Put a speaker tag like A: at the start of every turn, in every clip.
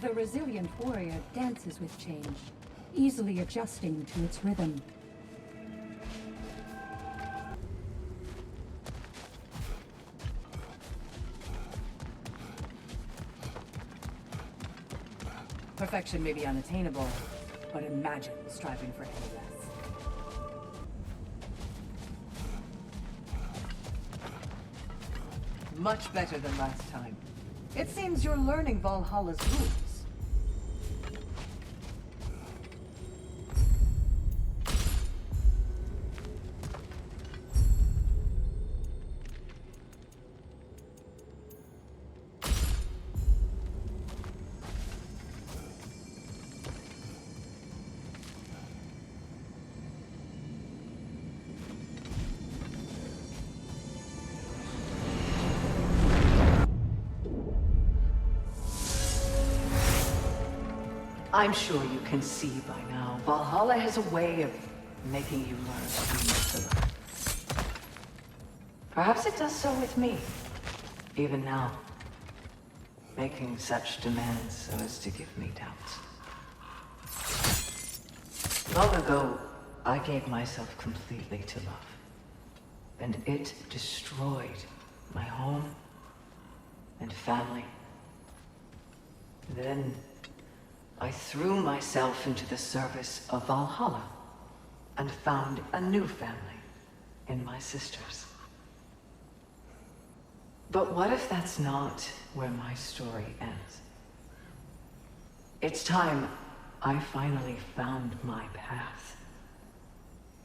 A: The resilient warrior dances with change, easily adjusting to its rhythm.
B: Perfection may be unattainable, but imagine striving for any less. Much better than last time. It seems you're learning Valhalla's rules. I'm sure you can see by now, Valhalla has a way of making you learn what you need to learn. Perhaps it does so with me, even now, making such demands so as to give me doubts. Long ago, I gave myself completely to love, and it destroyed my home and family. Then I threw myself into the service of Valhalla and found a new family in my sisters. But what if that's not where my story ends? It's time I finally found my path.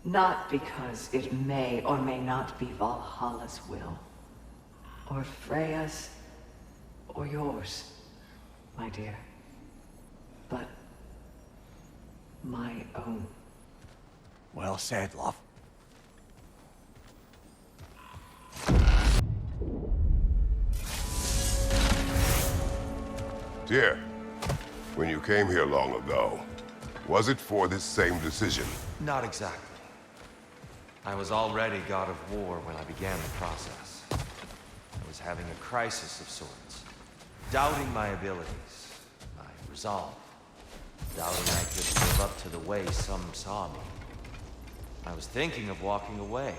B: Not because it may or may not be Valhalla's will, or Freya's, or yours, my dear, but my own.
C: Well said, love.
D: Dear, when you came here long ago, was it for this same decision?
E: Not exactly. I was already god of war when I began the process. I was having a crisis of sorts, doubting my abilities, my resolve, doubting I could live up to the way some saw me. I was thinking of walking away.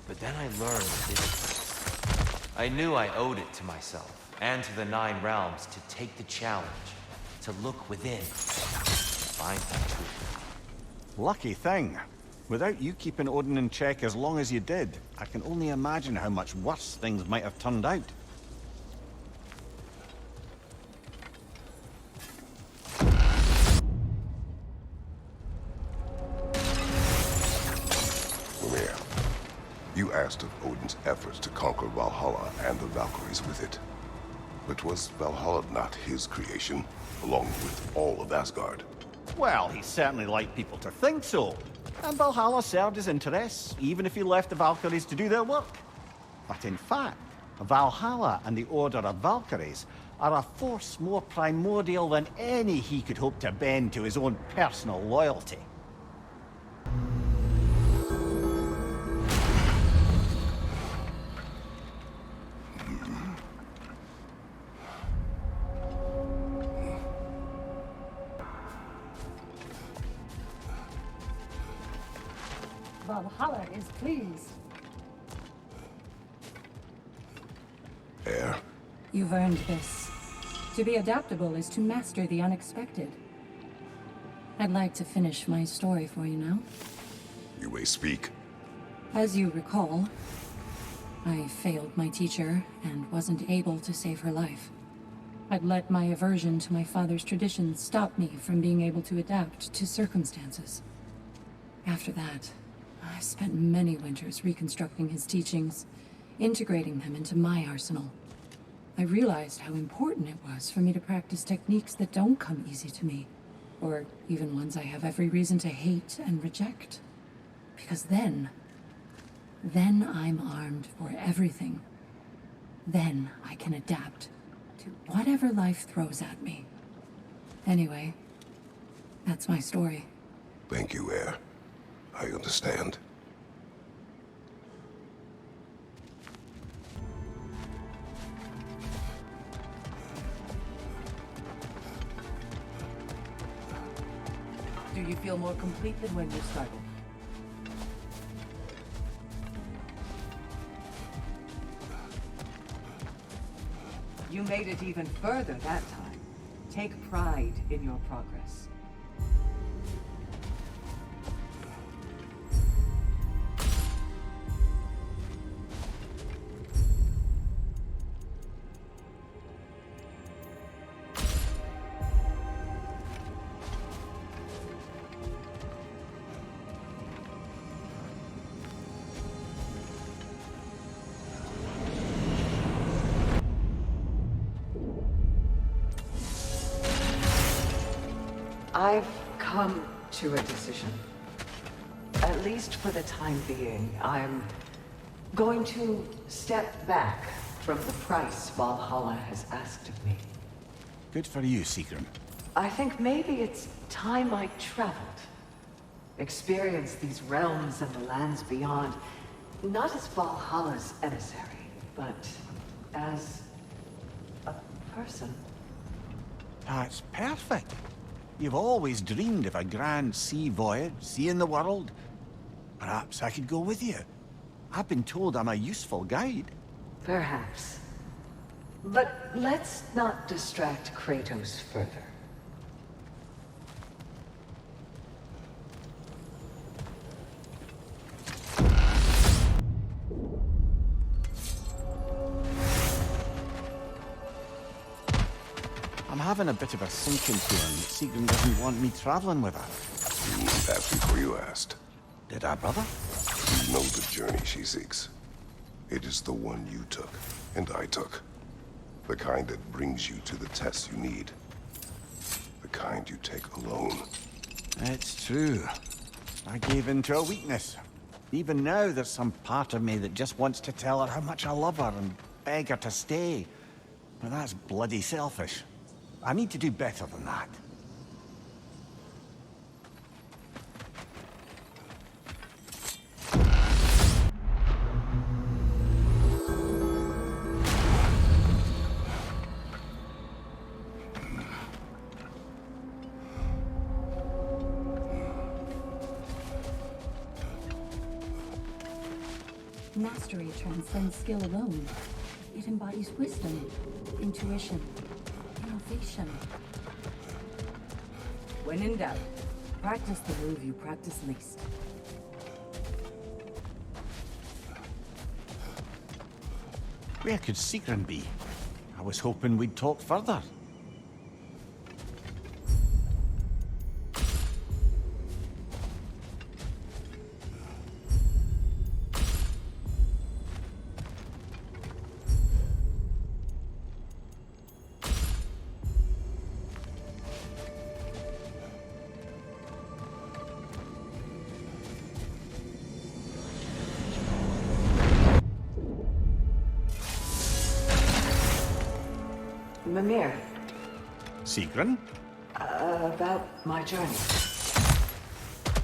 E: But then I learned this. I knew I owed it to myself and to the Nine Realms to take the challenge, to look within, find the truth.
C: Lucky thing. Without you keeping Odin in check as long as you did, I can only imagine how much worse things might have turned out.
D: Mimir, you asked of Odin's efforts to conquer Valhalla and the Valkyries with it. But was Valhalla not his creation, along with all of Asgard?
C: Well, he certainly liked people to think so. And Valhalla served his interests, even if he left the Valkyries to do their work. But in fact, Valhalla and the Order of Valkyries are a force more primordial than any he could hope to bend to his own personal loyalty.
A: Valhalla is pleased.
D: Heir?
A: You've earned this. To be adaptable is to master the unexpected. I'd like to finish my story for you now.
D: You may speak.
A: As you recall, I failed my teacher and wasn't able to save her life. I'd let my aversion to my father's traditions stop me from being able to adapt to circumstances. After that, I spent many winters reconstructing his teachings, integrating them into my arsenal. I realized how important it was for me to practice techniques that don't come easy to me, or even ones I have every reason to hate and reject. Because then I'm armed for everything. Then I can adapt to whatever life throws at me. Anyway, that's my story.
D: Thank you, Heir. I understand.
B: Do you feel more complete than when you started? You made it even further that time. Take pride in your progress. I've come to a decision. At least for the time being, I'm going to step back from the price Valhalla has asked of me.
C: Good for you, Sigrun.
B: I think maybe it's time I traveled. Experienced these realms and the lands beyond, not as Valhalla's emissary, but as a person.
C: That's perfect. You've always dreamed of a grand sea voyage, seeing the world. Perhaps I could go with you. I've been told I'm a useful guide.
B: Perhaps. But let's not distract Kratos further.
C: I'm having a bit of a sinking feeling that Sigrun doesn't want me traveling with her.
D: You knew that before you asked.
C: Did I, brother?
D: You know the journey she seeks. It is the one you took, and I took. The kind that brings you to the tests you need. The kind you take alone.
C: It's true. I gave in to a weakness. Even now, there's some part of me that just wants to tell her how much I love her and beg her to stay. But that's bloody selfish. I need to do better than that.
A: Mastery transcends skill alone. It embodies wisdom, intuition, innovation.
B: When in doubt,
A: Practice the move you practice least.
C: Where could Sigrun be? I was hoping we'd talk further.
B: Mimir,
C: Sigrun?
B: about my journey.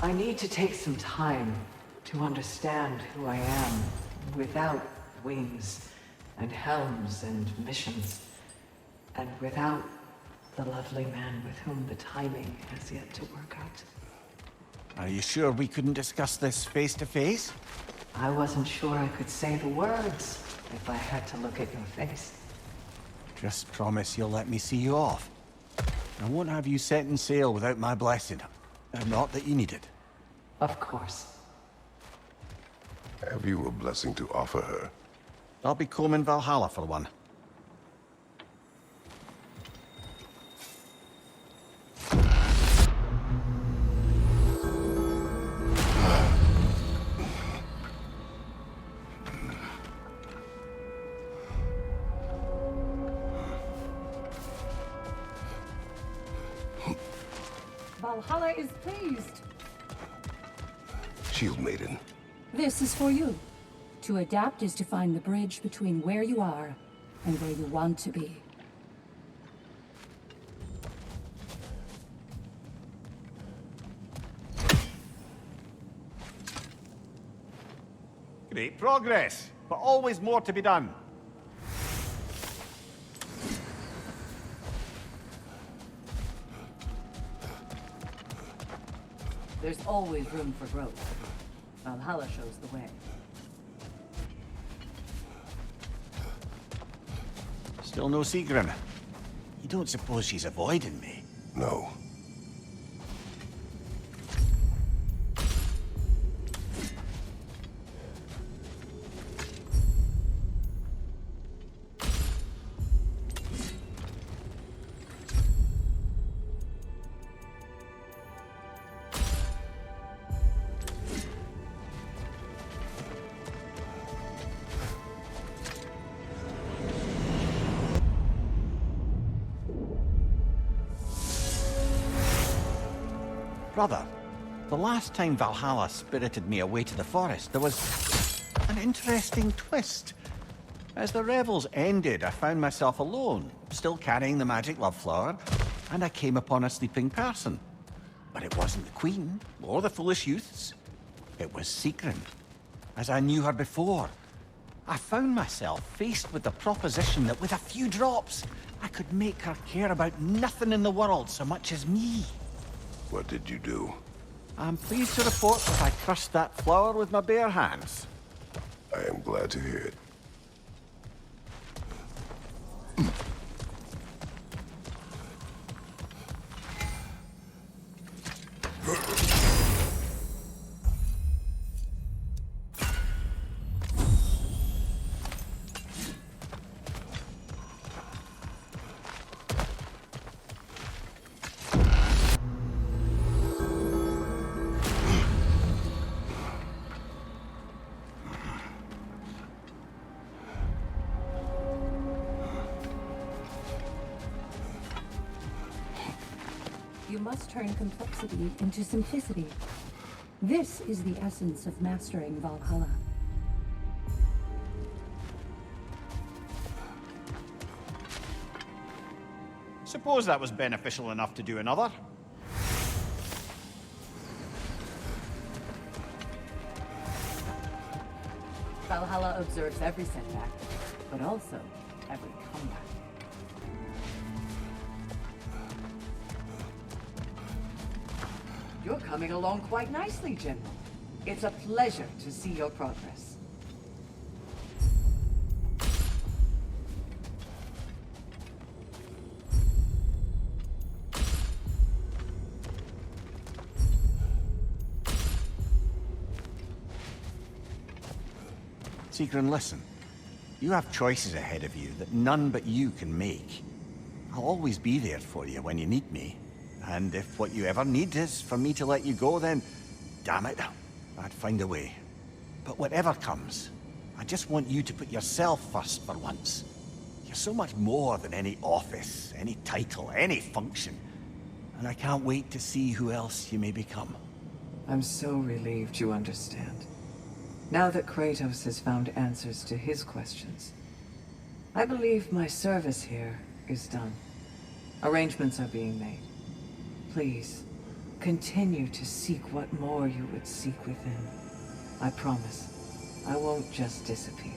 B: I need to take some time to understand who I am without wings and helms and missions, and without the lovely man with whom the timing has yet to work out.
C: Are you sure we couldn't discuss this face to face?
B: I wasn't sure I could say the words if I had to look at your face.
C: Just promise you'll let me see you off. I won't have you setting sail without my blessing. Not that you need it.
B: Of course.
D: Have you a blessing to offer her?
C: I'll be combing Valhalla for one.
A: Valhalla is pleased.
D: Shield Maiden.
A: This is for you. To adapt is to find the bridge between where you are and where you want to be.
C: Great progress, but always more to be done.
B: There's always room for growth. Valhalla shows the way.
C: Still no Sigrun. You don't suppose she's avoiding me?
D: No.
C: Brother, the last time Valhalla spirited me away to the forest, there was an interesting twist. As the revels ended, I found myself alone, still carrying the magic love flower, and I came upon a sleeping person. But it wasn't the Queen, or the foolish youths. It was Sigrun, as I knew her before. I found myself faced with the proposition that with a few drops, I could make her care about nothing in the world so much as me.
D: What did you do?
C: I'm pleased to report that I crushed that flower with my bare hands.
D: I am glad to hear it.
A: You must turn complexity into simplicity. This is the essence of mastering Valhalla.
C: Suppose that was beneficial enough to do another.
B: Valhalla observes every setback, but also every comeback. You're coming along quite nicely, General. It's a pleasure to see your progress.
C: Sigrun, listen. You have choices ahead of you that none but you can make. I'll always be there for you when you need me. And if what you ever need is for me to let you go, then damn it, I'd find a way. But whatever comes, I just want you to put yourself first for once. You're so much more than any office, any title, any function. And I can't wait to see who else you may become.
B: I'm so relieved you understand. Now that Kratos has found answers to his questions, I believe my service here is done. Arrangements are being made. Please, continue to seek what more you would seek within. I promise, I won't just disappear.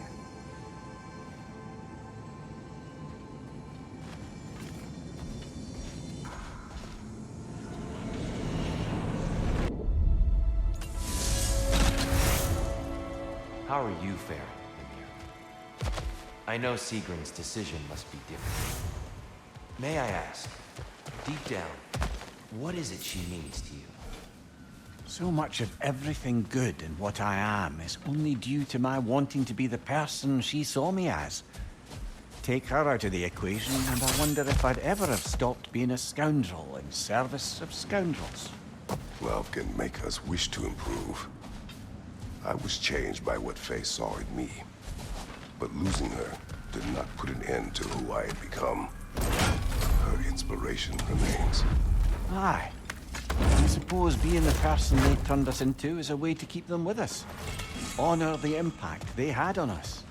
E: How are you faring, Mimir? I know Sigrun's decision must be different. May I ask, deep down, what is it she means to you?
C: So much of everything good in what I am is only due to my wanting to be the person she saw me as. Take her out of the equation, and I wonder if I'd ever have stopped being a scoundrel in service of scoundrels.
D: Love can make us wish to improve. I was changed by what Faye saw in me. But losing her did not put an end to who I had become. Her inspiration remains.
C: Aye. I suppose being the person they turned us into is a way to keep them with us. Honor the impact they had on us.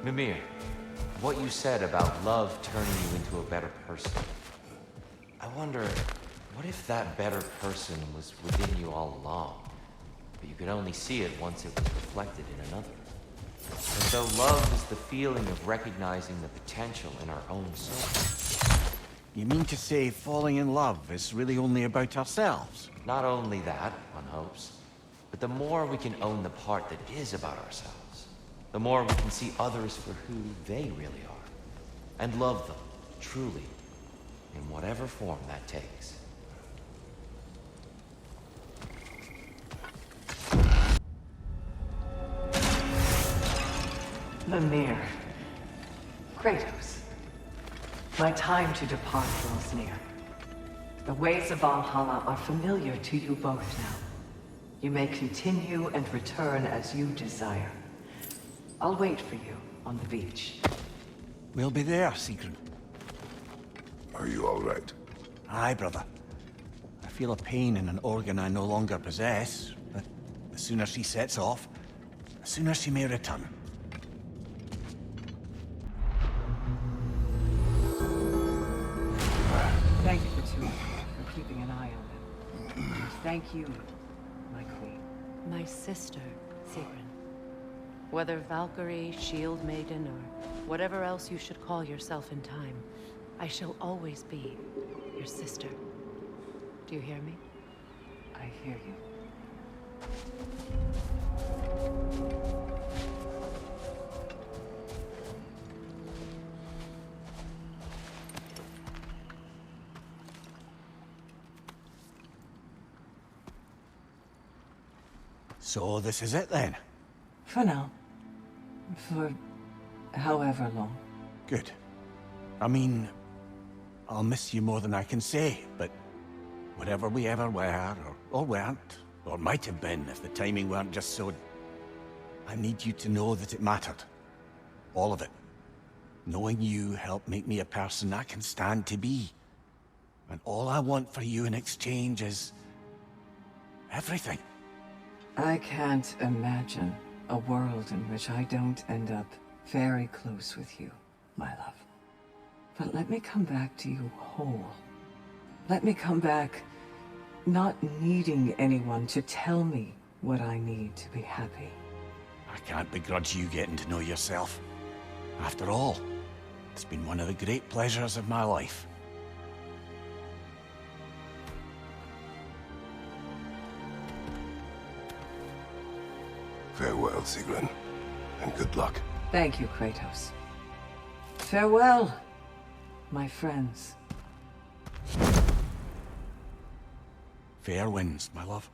E: Mimir, what you said about love turning you into a better person. I wonder, what if that better person was within you all along, but you could only see it once it was reflected in another? And so love is the feeling of recognizing the potential in our own soul.
C: You mean to say falling in love is really only about ourselves?
E: Not only that, one hopes, but the more we can own the part that is about ourselves, the more we can see others for who they really are, and love them, truly, in whatever form that takes.
B: Mimir. Kratos. My time to depart draws near. The ways of Valhalla are familiar to you both now. You may continue and return as you desire. I'll wait for you on the beach.
C: We'll be there, Sigrun.
D: Are you all right?
C: Aye, brother. I feel a pain in an organ I no longer possess, but the sooner she sets off, the sooner she may return.
B: Thank you, two, for keeping an eye on them. And thank you, my queen.
F: My sister, Sigrun. Whether Valkyrie, Shield Maiden, or whatever else you should call yourself in time, I shall always be your sister. Do you hear me?
B: I hear you.
C: So this is it then?
B: For now. For however long.
C: Good. I mean, I'll miss you more than I can say, but whatever we ever were, or weren't, or might have been if the timing weren't just so... I need you to know that it mattered. All of it. Knowing you helped make me a person I can stand to be. And all I want for you in exchange is... everything.
B: I can't imagine a world in which I don't end up very close with you, my love. But let me come back to you whole. Let me come back not needing anyone to tell me what I need to be happy.
C: I can't begrudge you getting to know yourself. After all, it's been one of the great pleasures of my life.
D: Farewell, Sigrun, and good luck.
B: Thank you, Kratos. Farewell, my friends.
C: Fair winds, my love.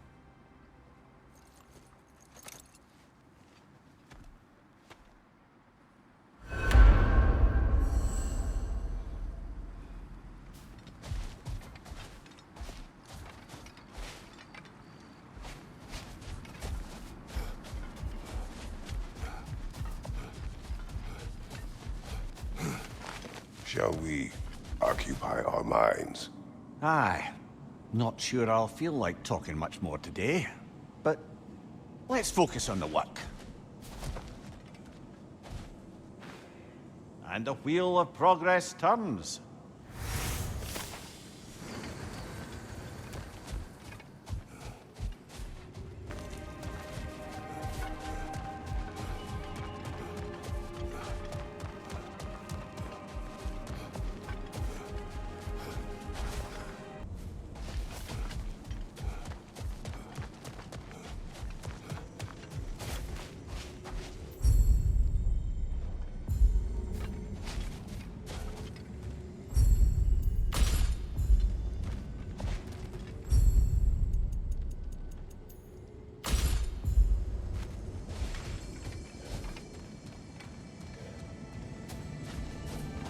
D: Shall we occupy our minds?
C: Aye. Not sure I'll feel like talking much more today, but let's focus on the work. And the wheel of progress turns.